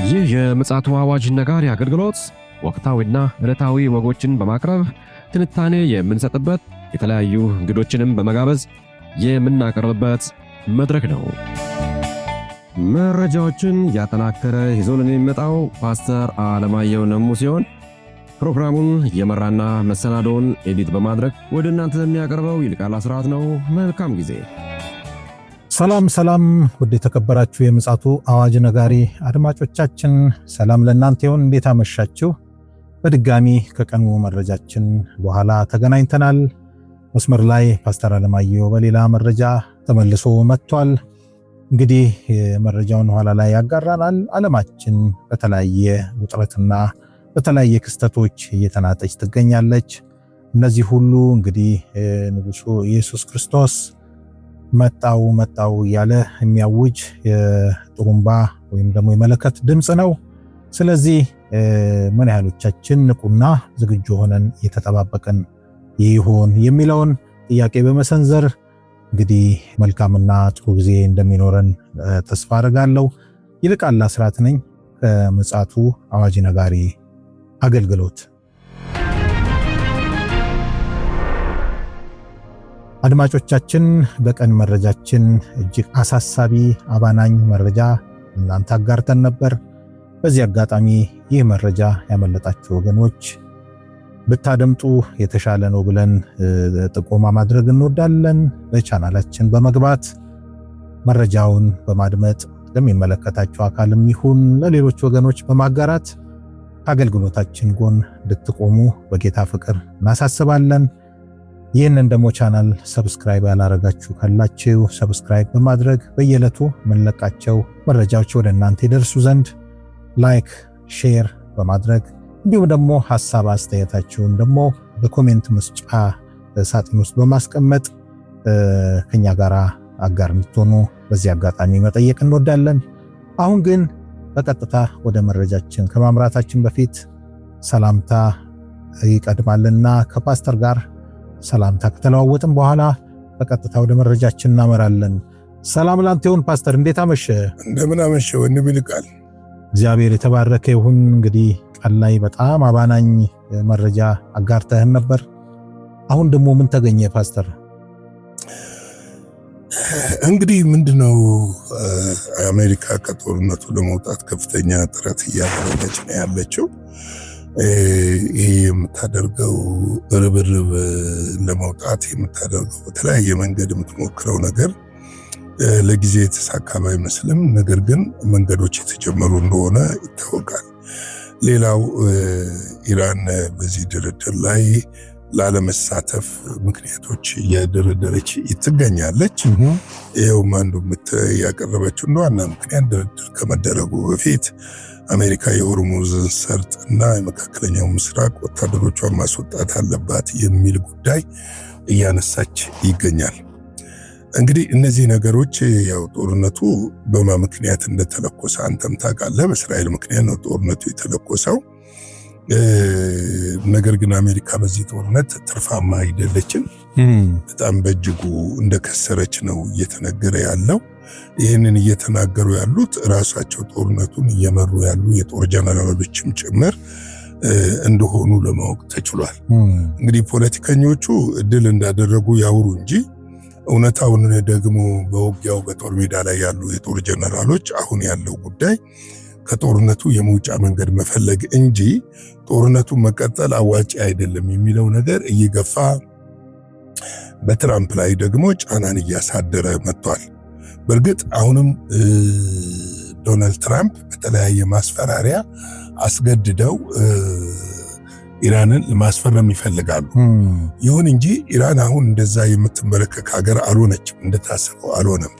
ይህ የምፅዓቱ አዋጅ ነጋሪ አገልግሎት ወቅታዊና ዕለታዊ ወጎችን በማቅረብ ትንታኔ የምንሰጥበት የተለያዩ እንግዶችንም በመጋበዝ የምናቀርብበት መድረክ ነው። መረጃዎችን ያጠናከረ ይዞልን የሚመጣው ፓስተር አለማየሁ ነሙ ሲሆን ፕሮግራሙን የመራና መሰናዶውን ኤዲት በማድረግ ወደ እናንተ የሚያቀርበው ይልቃል አስራት ነው። መልካም ጊዜ። ሰላም ውድ የተከበራችሁ የምፅዓቱ አዋጅ ነጋሪ አድማጮቻችን ሰላም ለእናንተ ይሁን። እንዴት አመሻችሁ? በድጋሚ ከቀኑ መረጃችን በኋላ ተገናኝተናል። መስመር ላይ ፓስተር አለማየሁ በሌላ መረጃ ተመልሶ መጥቷል። እንግዲህ መረጃውን ኋላ ላይ ያጋራናል። ዓለማችን በተለያየ ውጥረትና በተለያየ ክስተቶች እየተናጠች ትገኛለች። እነዚህ ሁሉ እንግዲህ ንጉሱ ኢየሱስ ክርስቶስ መጣው እያለ የሚያውጅ የጥሩምባ ወይም ደግሞ የመለከት ድምጽ ነው። ስለዚህ ምን ያህሎቻችን ንቁና ዝግጁ ሆነን እየተጠባበቅን ይሆን የሚለውን ጥያቄ በመሰንዘር እንግዲህ መልካምና ጥሩ ጊዜ እንደሚኖረን ተስፋ አደርጋለሁ። ይልቃል አስራት ነኝ ከምፅዓቱ አዋጅ ነጋሪ አገልግሎት። አድማጮቻችን በቀን መረጃችን እጅግ አሳሳቢ አባናኝ መረጃ እናንተ አጋርተን ነበር። በዚህ አጋጣሚ ይህ መረጃ ያመለጣችሁ ወገኖች ብታደምጡ የተሻለ ነው ብለን ጥቆማ ማድረግ እንወዳለን። በቻናላችን በመግባት መረጃውን በማድመጥ ለሚመለከታችሁ አካልም ይሁን ለሌሎች ወገኖች በማጋራት አገልግሎታችን ጎን እንድትቆሙ በጌታ ፍቅር እናሳስባለን። ይህንን ደግሞ ቻናል ሰብስክራይብ ያላረጋችሁ ካላችሁ ሰብስክራይብ በማድረግ በየዕለቱ የምንለቃቸው መረጃዎች ወደ እናንተ ይደርሱ ዘንድ ላይክ፣ ሼር በማድረግ እንዲሁም ደግሞ ሐሳብ አስተያየታችሁን ደግሞ በኮሜንት መስጫ ሳጥን ውስጥ በማስቀመጥ ከኛ ጋር አጋር እንድትሆኑ በዚህ አጋጣሚ መጠየቅ እንወዳለን። አሁን ግን በቀጥታ ወደ መረጃችን ከማምራታችን በፊት ሰላምታ ይቀድማልና ከፓስተር ጋር ሰላምታ ከተለዋወጥን በኋላ በቀጥታ ወደ መረጃችን እናመራለን። ሰላም ላንተ ይሁን ፓስተር፣ እንዴት አመሸ? እንደምን አመሸ ወንድም ይልቃል። እግዚአብሔር የተባረከ ይሁን። እንግዲህ ቃል ላይ በጣም አባናኝ መረጃ አጋርተህን ነበር። አሁን ደግሞ ምን ተገኘ ፓስተር? እንግዲህ ምንድነው አሜሪካ ከጦርነቱ ለመውጣት ከፍተኛ ጥረት እያደረገች ነው ያለችው። ይሄ የምታደርገው ርብርብ ለመውጣት የምታደርገው በተለያየ መንገድ የምትሞክረው ነገር ለጊዜ የተሳካ ባይመስልም ነገር ግን መንገዶች የተጀመሩ እንደሆነ ይታወቃል። ሌላው ኢራን በዚህ ድርድር ላይ ላለመሳተፍ ምክንያቶች እያደረደረች ትገኛለች። ይኸውም አንዱ ያቀረበችው እንደ ዋና ምክንያት ድርድር ከመደረጉ በፊት አሜሪካ የሆርሙዝን ሰርጥ እና የመካከለኛው ምስራቅ ወታደሮቿን ማስወጣት አለባት የሚል ጉዳይ እያነሳች ይገኛል። እንግዲህ እነዚህ ነገሮች ያው ጦርነቱ በማ ምክንያት እንደተለኮሰ አንተም ታውቃለህ። በእስራኤል ምክንያት ነው ጦርነቱ የተለኮሰው። ነገር ግን አሜሪካ በዚህ ጦርነት ትርፋማ አይደለችም። በጣም በእጅጉ እንደከሰረች ነው እየተነገረ ያለው። ይህንን እየተናገሩ ያሉት ራሳቸው ጦርነቱን እየመሩ ያሉ የጦር ጀነራሎችም ጭምር እንደሆኑ ለማወቅ ተችሏል። እንግዲህ ፖለቲከኞቹ ድል እንዳደረጉ ያውሩ እንጂ እውነታውን ደግሞ በውጊያው በጦር ሜዳ ላይ ያሉ የጦር ጀነራሎች አሁን ያለው ጉዳይ ከጦርነቱ የመውጫ መንገድ መፈለግ እንጂ ጦርነቱ መቀጠል አዋጪ አይደለም የሚለው ነገር እየገፋ በትራምፕ ላይ ደግሞ ጫናን እያሳደረ መጥቷል። በእርግጥ አሁንም ዶናልድ ትራምፕ በተለያየ ማስፈራሪያ አስገድደው ኢራንን ለማስፈረም ይፈልጋሉ። ይሁን እንጂ ኢራን አሁን እንደዛ የምትመለከክ ሀገር አልሆነችም፣ እንደታሰበው አልሆነም።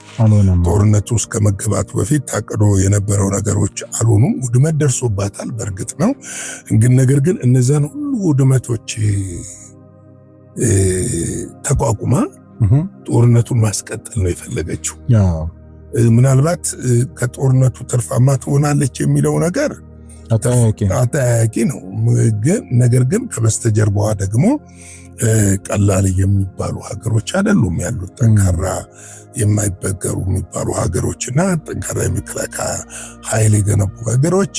ጦርነቱ እስከ መገባቱ በፊት ታቅዶ የነበረው ነገሮች አልሆኑም። ውድመት ደርሶባታል በእርግጥ ነው። ነገር ግን እነዛን ሁሉ ውድመቶች ተቋቁማ ጦርነቱን ማስቀጠል ነው የፈለገችው። ምናልባት ከጦርነቱ ትርፋማ ትሆናለች የሚለው ነገር አጠያቂ ነው። ነገር ግን ከበስተጀርባዋ ደግሞ ቀላል የሚባሉ ሀገሮች አይደሉም ያሉት። ጠንካራ የማይበገሩ የሚባሉ ሀገሮችና ጠንካራ የመከላከያ ኃይል የገነቡ ሀገሮች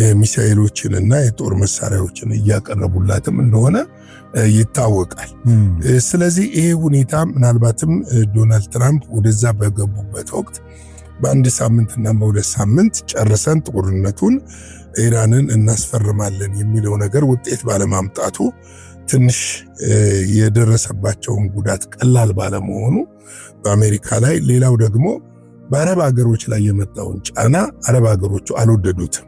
የሚሳኤሎችንና የጦር መሳሪያዎችን እያቀረቡላትም እንደሆነ ይታወቃል። ስለዚህ ይሄ ሁኔታ ምናልባትም ዶናልድ ትራምፕ ወደዛ በገቡበት ወቅት በአንድ ሳምንትና በሁለት ሳምንት ጨርሰን ጦርነቱን ኢራንን እናስፈርማለን የሚለው ነገር ውጤት ባለማምጣቱ ትንሽ የደረሰባቸውን ጉዳት ቀላል ባለመሆኑ በአሜሪካ ላይ፣ ሌላው ደግሞ በአረብ ሀገሮች ላይ የመጣውን ጫና አረብ ሀገሮቹ አልወደዱትም።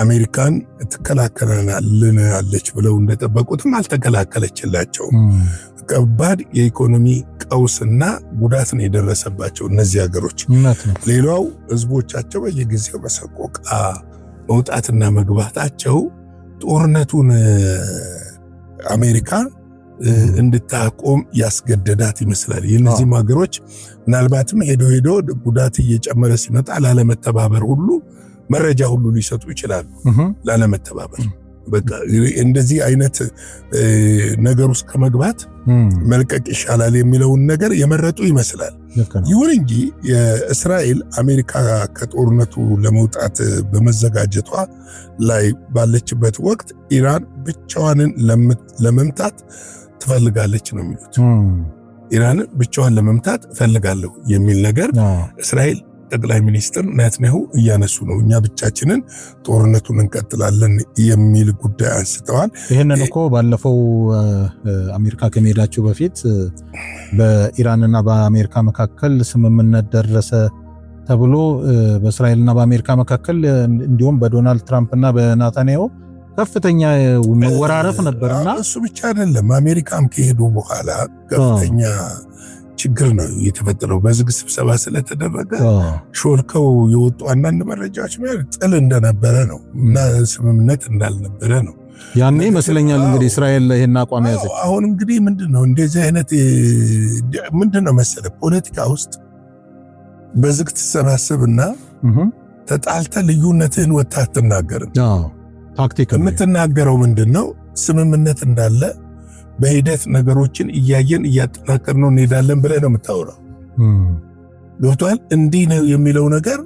አሜሪካን ትከላከለናለች ብለው እንደጠበቁትም አልተከላከለችላቸውም። ከባድ የኢኮኖሚ ቀውስና ጉዳት ነው የደረሰባቸው እነዚህ ሀገሮች። ሌላው ህዝቦቻቸው በየጊዜው በሰቆቃ መውጣትና መግባታቸው ጦርነቱን አሜሪካ እንድታቆም ያስገደዳት ይመስላል። የእነዚህም ሀገሮች ምናልባትም ሄዶ ጉዳት እየጨመረ ሲመጣ ላለመተባበር ሁሉ መረጃ ሁሉ ሊሰጡ ይችላሉ። ላለመተባበር በቃ እንደዚህ አይነት ነገር ውስጥ ከመግባት መልቀቅ ይሻላል የሚለውን ነገር የመረጡ ይመስላል። ይሁን እንጂ የእስራኤል አሜሪካ ከጦርነቱ ለመውጣት በመዘጋጀቷ ላይ ባለችበት ወቅት ኢራን ብቻዋንን ለመምታት ትፈልጋለች ነው የሚሉት። ኢራንን ብቻዋን ለመምታት እፈልጋለሁ የሚል ነገር እስራኤል ጠቅላይ ሚኒስትር ኔታንያሁ እያነሱ ነው። እኛ ብቻችንን ጦርነቱን እንቀጥላለን የሚል ጉዳይ አንስተዋል። ይህንን እኮ ባለፈው አሜሪካ ከመሄዳቸው በፊት በኢራንና በአሜሪካ መካከል ስምምነት ደረሰ ተብሎ በእስራኤልና በአሜሪካ መካከል እንዲሁም በዶናልድ ትራምፕና በኔታንያሁ ከፍተኛ መወራረፍ ነበርና እሱ ብቻ አይደለም። አሜሪካም ከሄዱ በኋላ ከፍተኛ ችግር ነው የተፈጠረው። በዝግ ስብሰባ ስለተደረገ ሾልከው የወጡ አንዳንድ መረጃዎች ጥል እንደነበረ ነው እና ስምምነት እንዳልነበረ ነው። ያኔ ይመስለኛል እንግዲህ እስራኤል ይሄን አቋም ያዘች። አሁን እንግዲህ ምንድነው እንደዚህ አይነት ምንድነው መሰለ ፖለቲካ ውስጥ በዝግ ትሰባሰብና ተጣልተ ልዩነትህን ወጥተህ አትናገርም። ታክቲክ የምትናገረው ምንድነው ስምምነት እንዳለ በሂደት ነገሮችን እያየን እያጠናከርነው እንሄዳለን ብለህ ነው የምታወራው። ገብቶሃል? እንዲህ ነው የሚለው ነገር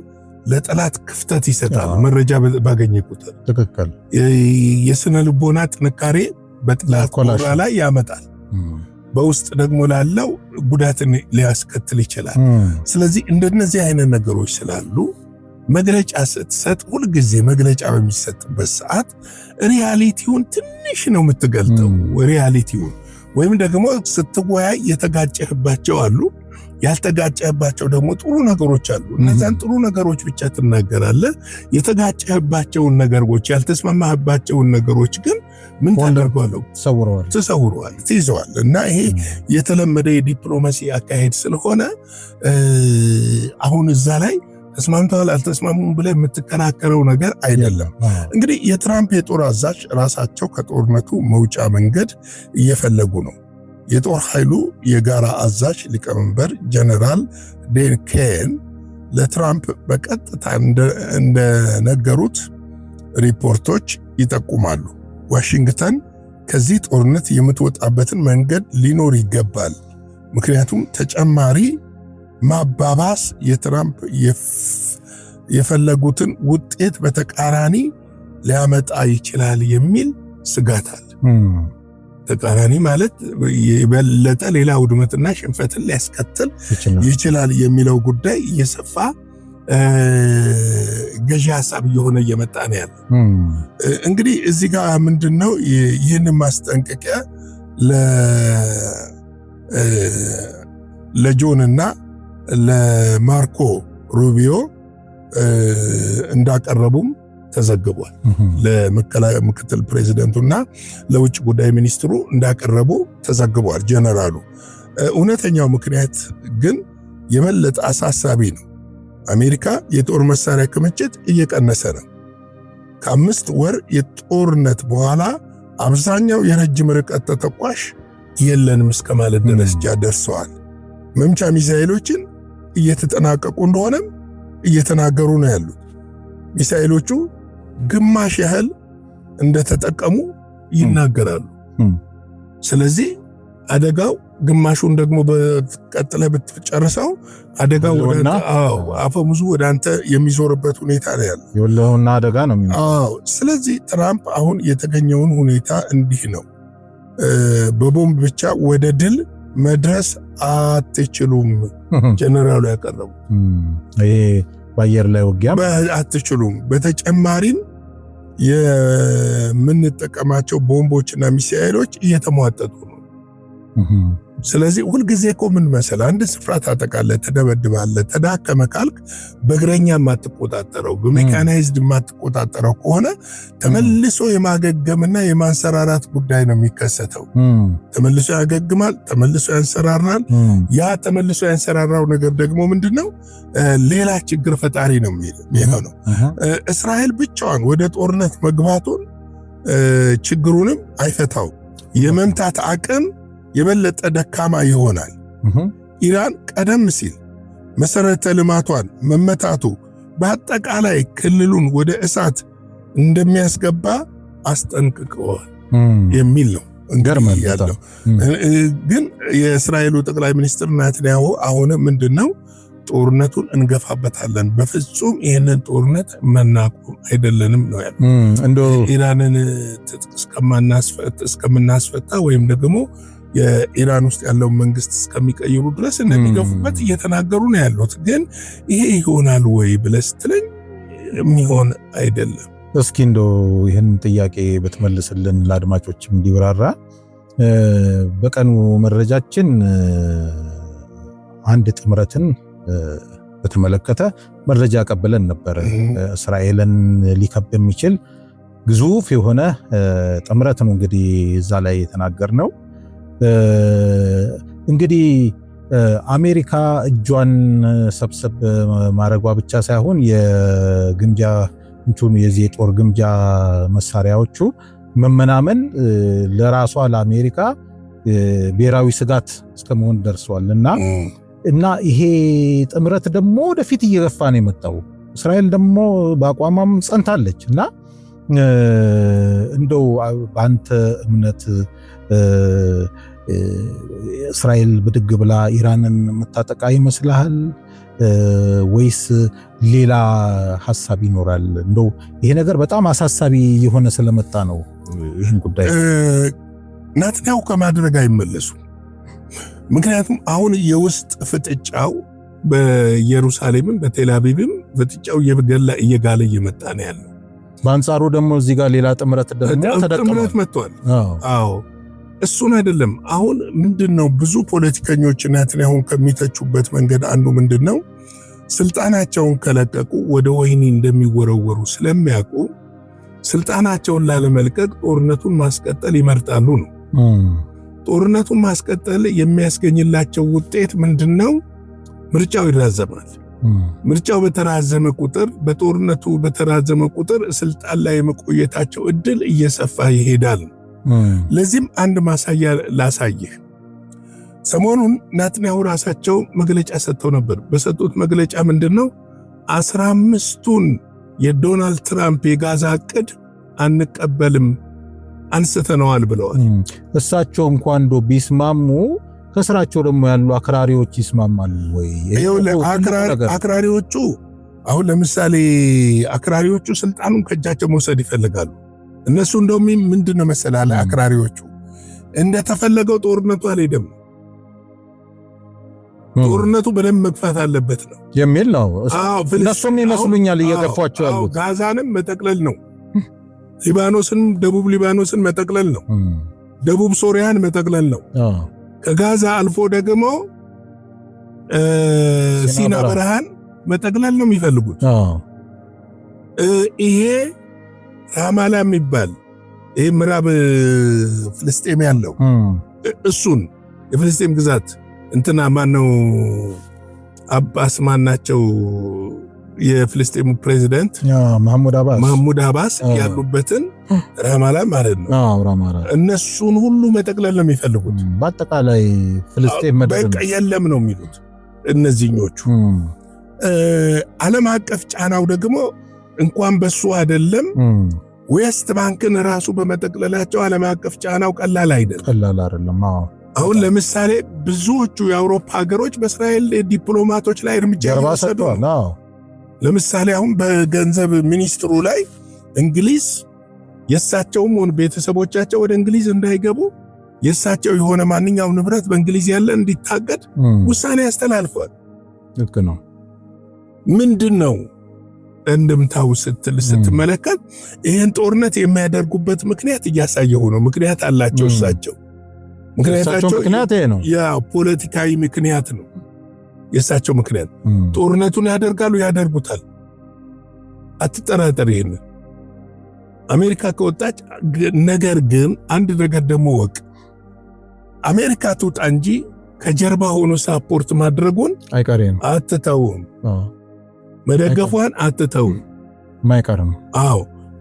ለጠላት ክፍተት ይሰጣል። መረጃ ባገኘ ቁጥር ትክክል የስነ ልቦና ጥንካሬ በጠላት ቆራ ላይ ያመጣል። በውስጥ ደግሞ ላለው ጉዳትን ሊያስከትል ይችላል። ስለዚህ እንደነዚህ አይነት ነገሮች ስላሉ መግለጫ ስትሰጥ ሁልጊዜ መግለጫ በሚሰጥበት ሰዓት ሪያሊቲውን ትንሽ ነው የምትገልጠው። ሪያሊቲውን ወይም ደግሞ ስትወያይ የተጋጨህባቸው አሉ፣ ያልተጋጨህባቸው ደግሞ ጥሩ ነገሮች አሉ። እነዛን ጥሩ ነገሮች ብቻ ትናገራለህ። የተጋጨህባቸውን ነገሮች፣ ያልተስማማህባቸውን ነገሮች ግን ምን ታደርገዋለህ? ትሰውረዋል፣ ትይዘዋል። እና ይሄ የተለመደ የዲፕሎማሲ አካሄድ ስለሆነ አሁን እዛ ላይ ተስማምተዋል አልተስማሙም ብለህ የምትከራከረው ነገር አይደለም። እንግዲህ የትራምፕ የጦር አዛዥ ራሳቸው ከጦርነቱ መውጫ መንገድ እየፈለጉ ነው። የጦር ኃይሉ የጋራ አዛዥ ሊቀመንበር ጀነራል ዴን ኬን ለትራምፕ በቀጥታ እንደነገሩት ሪፖርቶች ይጠቁማሉ። ዋሽንግተን ከዚህ ጦርነት የምትወጣበትን መንገድ ሊኖር ይገባል፣ ምክንያቱም ተጨማሪ ማባባስ የትራምፕ የፈለጉትን ውጤት በተቃራኒ ሊያመጣ ይችላል የሚል ስጋት አለ። ተቃራኒ ማለት የበለጠ ሌላ ውድመትና ሽንፈትን ሊያስከትል ይችላል የሚለው ጉዳይ እየሰፋ ገዢ ሐሳብ እየሆነ እየመጣ ነው ያለው። እንግዲህ እዚህ ጋር ምንድነው ይህን ማስጠንቀቂያ ለጆንና ለማርኮ ሩቢዮ እንዳቀረቡም ተዘግቧል። ለምክትል ፕሬዚደንቱና ለውጭ ጉዳይ ሚኒስትሩ እንዳቀረቡ ተዘግቧል ጀነራሉ። እውነተኛው ምክንያት ግን የበለጠ አሳሳቢ ነው። አሜሪካ የጦር መሳሪያ ክምችት እየቀነሰ ነው። ከ5 ወር የጦርነት በኋላ አብዛኛው የረጅም ርቀት ተተኳሽ የለንም እስከ ማለት ደረጃ ደርሰዋል። መምቻ ሚሳኤሎችን እየተጠናቀቁ እንደሆነም እየተናገሩ ነው ያሉት። ሚሳኤሎቹ ግማሽ ያህል እንደተጠቀሙ ይናገራሉ። ስለዚህ አደጋው ግማሹን ደግሞ በቀጥለ ብትጨርሰው አደጋው ወደ አፈሙዙ ወደ አንተ የሚዞርበት ሁኔታ ነው ያለው። የወለውና አደጋ ነው የሚሆነው። ስለዚህ ትራምፕ አሁን የተገኘውን ሁኔታ እንዲህ ነው፣ በቦምብ ብቻ ወደ ድል መድረስ አትችሉም። ጀነራሉ ያቀረቡ ይሄ በአየር ላይ ውጊያ አትችሉም። በተጨማሪም የምንጠቀማቸው ቦምቦችና ሚሳኤሎች እየተሟጠጡ ነው። ስለዚህ ሁልጊዜ እኮ ምን መሰለህ፣ አንድ ስፍራ ታጠቃለህ፣ ትደበድባለህ፣ ተዳከመ ካልክ በእግረኛ የማትቆጣጠረው በሜካናይዝድ የማትቆጣጠረው ከሆነ ተመልሶ የማገገምና የማንሰራራት ጉዳይ ነው የሚከሰተው። ተመልሶ ያገግማል፣ ተመልሶ ያንሰራራል። ያ ተመልሶ ያንሰራራው ነገር ደግሞ ምንድነው? ሌላ ችግር ፈጣሪ ነው የሚሆነው። እስራኤል ብቻዋን ወደ ጦርነት መግባቱን ችግሩንም አይፈታው፣ የመምታት አቅም የበለጠ ደካማ ይሆናል። ኢራን ቀደም ሲል መሰረተ ልማቷን መመታቱ በአጠቃላይ ክልሉን ወደ እሳት እንደሚያስገባ አስጠንቅቀዋል የሚል ነው ያለው። ግን የእስራኤሉ ጠቅላይ ሚኒስትር ናትንያሁ አሁን ምንድነው ጦርነቱን እንገፋበታለን፣ በፍጹም ይህንን ጦርነት መናቆም አይደለንም ነው ያለው። ኢራንን ትጥቅ እስከምናስፈታ ወይም ደግሞ የኢራን ውስጥ ያለው መንግስት እስከሚቀይሩ ድረስ እንደሚገፉበት እየተናገሩ ነው ያሉት። ግን ይሄ ይሆናል ወይ ብለህ ስትለኝ የሚሆን አይደለም። እስኪ ይህን ጥያቄ በተመለስልን ለአድማጮችም እንዲብራራ። በቀኑ መረጃችን አንድ ጥምረትን በተመለከተ መረጃ ቀበለን ነበር። እስራኤልን ሊከብ የሚችል ግዙፍ የሆነ ጥምረት ነው እንግዲህ እዛ ላይ የተናገርነው። እንግዲህ አሜሪካ እጇን ሰብሰብ ማድረጓ ብቻ ሳይሆን የግምጃ የዚህ የጦር ግምጃ መሳሪያዎቹ መመናመን ለራሷ ለአሜሪካ ብሔራዊ ስጋት እስከመሆን ደርሷል እና ይሄ ጥምረት ደግሞ ወደፊት እየገፋ ነው የመጣው። እስራኤል ደግሞ በአቋሟም ጸንታለች እና በአንተ እምነት እስራኤል ብድግ ብላ ኢራንን የምታጠቃ ይመስልሃል ወይስ ሌላ ሐሳብ ይኖራል? ይሄ ነገር በጣም አሳሳቢ የሆነ ስለመጣ ነው ይህን ጉዳይ ናትንያሁ ከማድረግ አይመለሱ። ምክንያቱም አሁን የውስጥ ፍጥጫው በኢየሩሳሌምም በቴልአቪቭም ፍጥጫው እየጋለ እየመጣ ነው ያለው። በአንጻሩ ደግሞ እዚህ ጋር ሌላ ጥምረት መጥቷል። አዎ እሱን አይደለም። አሁን ምንድነው ብዙ ፖለቲከኞች ናትንያሁን ከሚተቹበት መንገድ አንዱ ምንድነው ስልጣናቸውን ከለቀቁ ወደ ወህኒ እንደሚወረወሩ ስለሚያውቁ ስልጣናቸውን ላለመልቀቅ ጦርነቱን ማስቀጠል ይመርጣሉ ነው። ጦርነቱን ማስቀጠል የሚያስገኝላቸው ውጤት ምንድነው? ምርጫው ይራዘማል። ምርጫው በተራዘመ ቁጥር በጦርነቱ በተራዘመ ቁጥር ስልጣን ላይ የመቆየታቸው እድል እየሰፋ ይሄዳል። ለዚህም አንድ ማሳያ ላሳይህ። ሰሞኑን ናትንያሁ ራሳቸው መግለጫ ሰጥተው ነበር። በሰጡት መግለጫ ምንድነው 15ቱን የዶናልድ ትራምፕ የጋዛ እቅድ አንቀበልም አንስተነዋል ብለዋል። እሳቸው እንኳን ቢስማሙ ከስራቸው ደግሞ ያሉ አክራሪዎች ይስማማሉ ወይ? አክራሪዎቹ አሁን ለምሳሌ አክራሪዎቹ ስልጣኑን ከእጃቸው መውሰድ ይፈልጋሉ። እነሱ እንደውም ምንድነው መሰላለ አክራሪዎቹ እንደተፈለገው ጦርነቱ አልሄደም፣ ጦርነቱ በደንብ መግፋት አለበት ነው የሚል ነው። እነሱም ይመስሉኛል እየገፏቸው ያሉት። ጋዛንም መጠቅለል ነው፣ ሊባኖስን ደቡብ ሊባኖስን መጠቅለል ነው፣ ደቡብ ሶሪያን መጠቅለል ነው። ከጋዛ አልፎ ደግሞ ሲና በረሃን መጠቅለል ነው የሚፈልጉት። ይሄ ራማላ የሚባል ይሄ ምዕራብ ፍልስጤም ያለው እሱን የፍልስጤም ግዛት እንትና ማነው አባስ ማናቸው የፍልስጤሙ ፕሬዚደንት መሐሙድ አባስ ያሉበትን ራማላ ማለት ነው። እነሱን ሁሉ መጠቅለል ነው የሚፈልጉት። በአጠቃላይ ፍልስጤም በቃ የለም ነው የሚሉት እነዚህኞቹ። ዓለም አቀፍ ጫናው ደግሞ እንኳን በሱ አይደለም ዌስት ባንክን ራሱ በመጠቅለላቸው ዓለም አቀፍ ጫናው ቀላል አይደለም። አሁን ለምሳሌ ብዙዎቹ የአውሮፓ ሀገሮች በእስራኤል ዲፕሎማቶች ላይ እርምጃ እየወሰዱ ነው። ለምሳሌ አሁን በገንዘብ ሚኒስትሩ ላይ እንግሊዝ የሳቸውም ሆነ ቤተሰቦቻቸው ወደ እንግሊዝ እንዳይገቡ የሳቸው የሆነ ማንኛውም ንብረት በእንግሊዝ ያለ እንዲታገድ ውሳኔ ያስተላልፏል። ልክ ነው። ምንድነው እንደምታው ስትመለከት ይህን ጦርነት የሚያደርጉበት ምክንያት እያሳየሁ ነው። ምክንያት አላቸው እሳቸው። ምክንያታቸው ያ ፖለቲካዊ ምክንያት ነው። የእሳቸው ምክንያት ጦርነቱን ያደርጉታል። አትጠራጠር። ይሄን አሜሪካ ከወጣች ነገር ግን አንድ ነገር ደግሞ ወቅ አሜሪካ ትውጣ እንጂ ከጀርባ ሆኖ ሳፖርት ማድረጉን አይቀርም። አትተውም። መደገፏን አትተውም። ማይቀርም።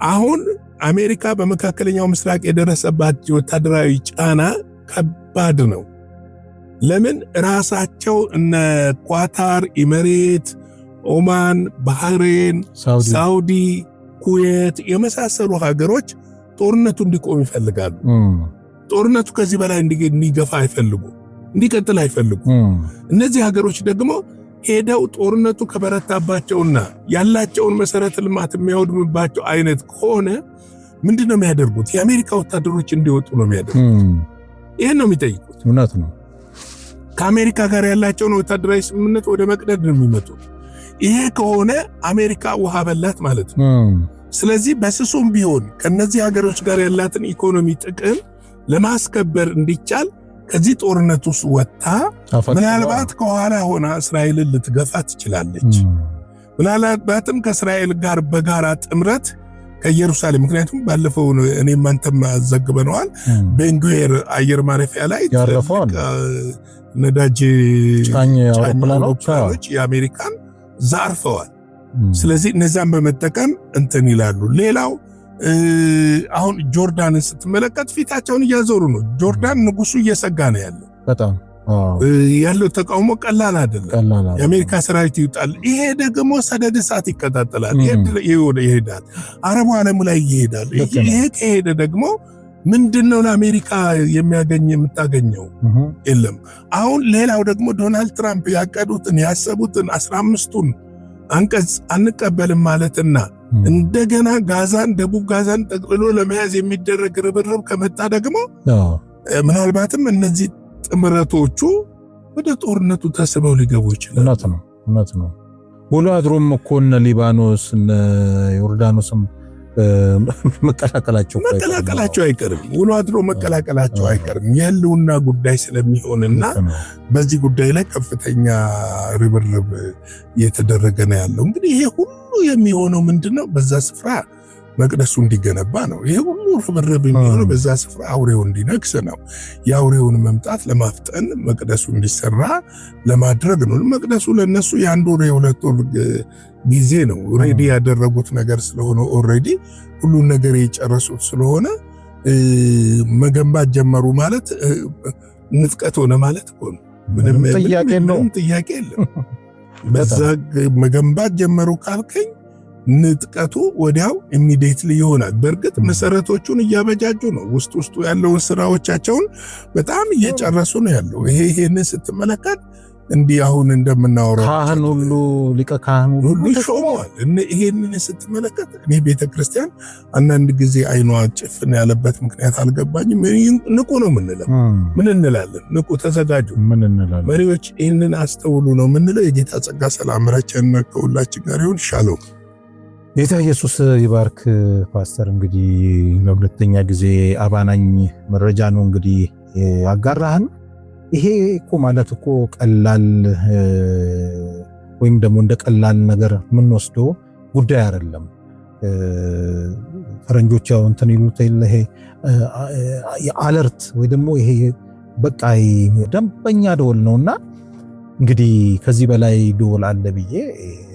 አሁን አሜሪካ በመካከለኛው ምስራቅ የደረሰባት ወታደራዊ ጫና ከባድ ነው። ለምን ራሳቸው እነ ኳታር፣ ኢሚሬት፣ ኦማን፣ ባህሬን፣ ሳውዲ፣ ኩዌት የመሳሰሉ ሀገሮች ጦርነቱ እንዲቆም ይፈልጋሉ። ጦርነቱ ከዚህ በላይ እንዲገፋ አይፈልጉ፣ እንዲቀጥል አይፈልጉ። እነዚህ ሀገሮች ደግሞ ሄደው ጦርነቱ ከበረታባቸውና ያላቸውን መሰረተ ልማት የሚያወድምባቸው አይነት ከሆነ ምንድነው የሚያደርጉት? የአሜሪካ ወታደሮች እንዲወጡ ነው የሚያደርጉት። ይሄን ነው የሚጠይቁት። እውነት ነው። ከአሜሪካ ጋር ያላቸውን ወታደራዊ ስምምነት ወደ መቅደድ ነው የሚመጡት። ይሄ ከሆነ አሜሪካ ውሃ በላት ማለት ነው። ስለዚህ በስሱም ቢሆን ከነዚህ ሀገሮች ጋር ያላትን ኢኮኖሚ ጥቅም ለማስከበር እንዲቻል ከዚህ ጦርነት ውስጥ ወጥታ ምናልባት ከኋላ ሆና እስራኤልን ልትገፋ ትችላለች። ምናልባትም ከእስራኤል ጋር በጋራ ጥምረት ከኢየሩሳሌም፣ ምክንያቱም ባለፈው እኔም አንተም ዘግበነዋል፣ ቤንጉዌር አየር ማረፊያ ላይ ነዳጅ ጫኝ አውሮፕላኖች የአሜሪካን ዛርፈዋል። ስለዚህ እነዛን በመጠቀም እንትን ይላሉ። ሌላው አሁን ጆርዳንን ስትመለከት ፊታቸውን እያዞሩ ነው። ጆርዳን ንጉሱ እየሰጋ ነው ያለው። በጣም ያለው ተቃውሞ ቀላል አይደለም። የአሜሪካ ሰራዊት ይውጣል። ይሄ ደግሞ ሰደድ እሳት ይቀጣጠላል፣ ይሄዳል፣ አረቡ ዓለሙ ላይ ይሄዳል። ይሄ ከሄደ ደግሞ ምንድነው ለአሜሪካ የምታገኘው? የለም። አሁን ሌላው ደግሞ ዶናልድ ትራምፕ ያቀዱትን ያሰቡትን 15ቱን አንቀጽ አንቀበልም ማለትና እንደገና ጋዛን ደቡብ ጋዛን ጠቅልሎ ለመያዝ የሚደረግ ርብርብ ከመጣ ደግሞ ምናልባትም እነዚህ ጥምረቶቹ ወደ ጦርነቱ ተስበው ሊገቡ ይችላል። እውነት ነው። ውሎ አድሮም እኮ እነ ሊባኖስ እነ ዮርዳኖስም መቀላቀላቸው አይቀርም። ውሎ አድሮ መቀላቀላቸው አይቀርም። የህልውና ጉዳይ ስለሚሆንና በዚህ ጉዳይ ላይ ከፍተኛ ርብርብ እየተደረገ ነው ያለው። እንግዲህ ይሄ ሁሉ የሚሆነው ምንድነው? በዛ ስፍራ መቅደሱ እንዲገነባ ነው። ይሄ ሁሉ ርብርብ የሚሆነው በዛ ስፍራ አውሬው እንዲነግስ ነው። የአውሬውን መምጣት ለማፍጠን መቅደሱ እንዲሰራ ለማድረግ ነው። መቅደሱ ለነሱ የአንድ ወር የሁለት ወር ጊዜ ነው። ሬዲ ያደረጉት ነገር ስለሆነ ኦሬዲ ሁሉን ነገር የጨረሱት ስለሆነ መገንባት ጀመሩ ማለት ንጥቀት ሆነ ማለት እኮ ነው። ምንም ጥያቄ የለም። በዛ መገንባት ጀመሩ ካልከኝ ንጥቀቱ ወዲያው ኢሚዲየትሊ ይሆናል። በእርግጥ መሰረቶቹን እያበጃጁ ነው። ውስጡ ያለውን ስራዎቻቸውን በጣም እየጨረሱ ነው ያለው። ይሄንን ስትመለከት እንዲህ አሁን እንደምናወራው ካህን ሁሉ ሊቀ ካህን ሁሉ ይሾማል። ይሄንን ስትመለከት እኔ ቤተክርስቲያን አንዳንድ ጊዜ አይኗ ጭፍን ያለበት ምክንያት አልገባኝም። ንቁ ነው ምንለው። ምን እንላለን? ንቁ፣ ተዘጋጁ ምን እንላለን? መሪዎች ይህንን አስተውሉ ነው ምንለው። የጌታ ጸጋ ሰላም ረቸን ከሁላችን ጋር ይሁን። ሻሎም። ጌታ ኢየሱስ ይባርክ። ፓስተር እንግዲህ ለሁለተኛ ጊዜ አባናኝ መረጃ ነው እንግዲህ አጋራህን። ይሄ እኮ ማለት እኮ ቀላል ወይም ደግሞ እንደ ቀላል ነገር የምንወስደው ጉዳይ አይደለም። ፈረንጆች ያው እንትን ይሉት ይሄ የአለርት ወይ ደግሞ ይሄ በቃ ደንበኛ ደወል ነውና እንግዲህ ከዚህ በላይ ደወል አለ ብዬ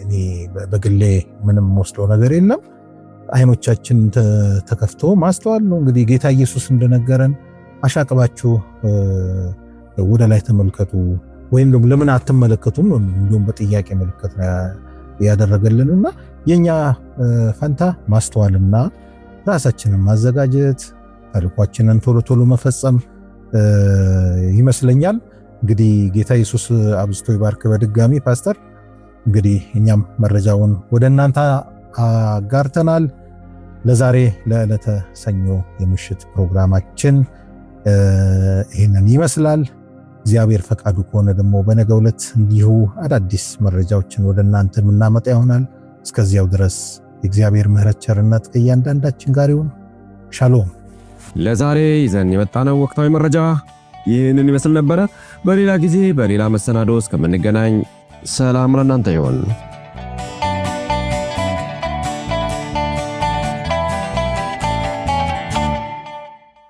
እኔ በግሌ ምንም ወስደው ነገር የለም። አይኖቻችን ተከፍቶ ማስተዋል ነው እንግዲህ ጌታ ኢየሱስ እንደነገረን አሻቅባችሁ ወደ ላይ ተመልከቱ ወይም ደግሞ ለምን አትመለከቱም ነው እንዲሁም በጥያቄ ምልክት ያደረገልንና የኛ ፈንታ ማስተዋልና ራሳችንን ማዘጋጀት፣ ተልኳችንን ቶሎ ቶሎ መፈጸም ይመስለኛል። እንግዲህ ጌታ ኢየሱስ አብዝቶ ይባርክ። በድጋሚ ፓስተር እንግዲህ እኛም መረጃውን ወደ እናንተ አጋርተናል። ለዛሬ ለዕለተ ሰኞ የምሽት ፕሮግራማችን ይህንን ይመስላል። እግዚአብሔር ፈቃዱ ከሆነ ደግሞ በነገው ዕለት እንዲሁ አዳዲስ መረጃዎችን ወደ እናንተ የምናመጣ ይሆናል። እስከዚያው ድረስ የእግዚአብሔር ምሕረት ቸርነት ከእያንዳንዳችን ጋር ይሁን። ሻሎም። ለዛሬ ይዘን የመጣነው ወቅታዊ መረጃ ይህንን ይመስል ነበረ። በሌላ ጊዜ በሌላ መሰናዶ እስከምንገናኝ ሰላም ለእናንተ ይሁን።